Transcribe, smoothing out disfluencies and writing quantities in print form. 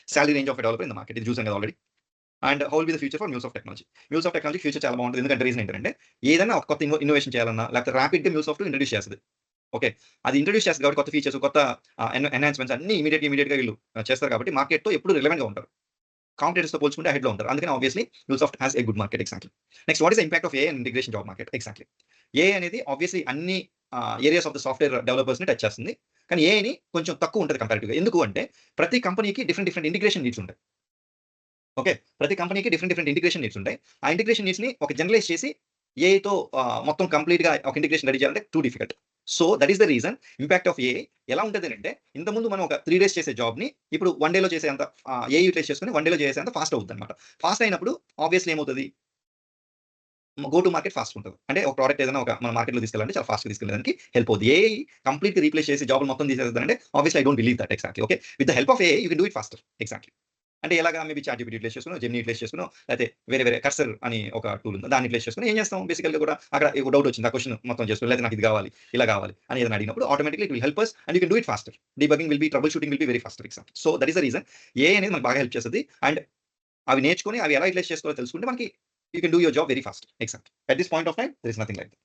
Salary range of developer in the market. ఇది చూసాం కదా already. And how will be the future for muse of technology. Muse of technology future చాలా బాగుంటుంది. ఎందుకంటే reason ఏంటంటే ఏదైనా ఒక కొత్త ఇన్నోవేషన్ చేయాలన్నా లేకపోతే ర్యాపిడ్‌గా మ్యూసాఫ్ట్ ఇంట్రొడ్యూస్ చేస్తది. ఓకే. అది ఇంట్రొడ్యూస్ చేస్తది కాబట్టి కొత్త ఫీచర్స్, కొత్త ఎన్హాన్స్‌మెంట్స్ అన్నీ ఇమ్మీడియేట్‌గా వీళ్ళు చేస్తారు కాబట్టి మార్కెట్‌తో ఎప్పుడు రిలవెంట్‌గా ఉంటారు. కాంపిటీటర్స్‌తో పోల్చుకుంటే అహెడ్‌లో ఉంటారు. అందుకని obviously Microsoft has a good market exactly. Next what is the impact of AI and integration job market? Exactly. AI అనేది ఆబ్వియస్లీ అన్ని ఏరియాస్ ఆఫ్ ద సాఫ్ట్‌వేర్ డెవలపర్స్‌ని టచ్ చేస్తుంది. కానీ ఏఐని కొంచెం తక్కువ ఉంటది కంపారిటివ్‌గా. ఎందుకు అంటే ప్రతి కంపెనీకి డిఫరెంట్ ఇంటిగ్రేషన్ నీడ్స్ ఉంటాయి. ఓకే. ప్రతి కంపెనీకి డిఫరెంట్ ఇంటిగ్రేషన్ నీడ్స్ ఉంటాయి. ఆ ఇంటిగ్రేషన్ నీడ్స్‌ని ఒక జనరలైజ్ చేసి ఏఐతో మొత్తం కంప్లీట్‌గా ఒక ఇంటిగ్రేషన్ రెడీ చేయాలంటే too difficult. So that is the reason impact of AI ఎలా ఉంటదనంటే ఇంతకుముందు మనం ఒక 3 డేస్ చేసే జాబ్‌ని ఇప్పుడు 1 డేలో చేసేంత ఏఐ యూటిలైజ్ చేసుకొని 1 డేలో చేసేంత ఫాస్ట్ అవుద్దన్నమాట. ఫాస్ట్ అయినప్పుడు ఆబ్వియస్‌లీ ఏమవుతది? గో టు మార్కెట్ ఫాస్ట్‌గా ఉంటది. అంటే ఒక ప్రొడక్ట్ ఏదైనా మన మార్కెట్‌లో తీసుకెళ్ళాలంటే చాలా ఫాస్ట్‌గా తీసుకెళ్ళడానికి హెల్ప్ అవుద్ది. ఏఐ కంప్లీట్‌గా రీప్లేస్ చేసి జాబ్‌లు మొత్తం తీసేస్తదంటే obviously I don't believe that exactly. Okay. With the help of AI you can do it faster. Exactly. అంటే ఎలాగా మేబీ చాట్‌జిపిటి యూటిలైజ్ చేసుకునో, జెమినీ యూటిలైజ్ చేసుకునో, లేతే వేరే కర్సర్ అని ఒక టూల్ ఉంది. దాన్ని యూటిలైజ్ చేసుకొని ఏం చేస్తాం బేసికల్‌గా కూడా అక్కడ ఒక డౌట్ వచ్చింది. ఆ క్వెషన్ మొత్తం చేసుకొని లేతే నాకు ఇది కావాలి, ఇలా కావాలి అని ఏదైనా అడిగినప్పుడు automatically it will help us and you can do it faster. Debugging will be, troubleshooting will be very faster exactly. So that is the reason AI అనేది మనకు బాగా హెల్ప్ చేస్తది. అండ్ అవి నేర్చుకొని అవి ఎలా యుటిలైజ్ చేసుకోవాలో తెలుసుకుంటే మనకి you can do your job very fast. Exactly. At this point of time there is nothing like that.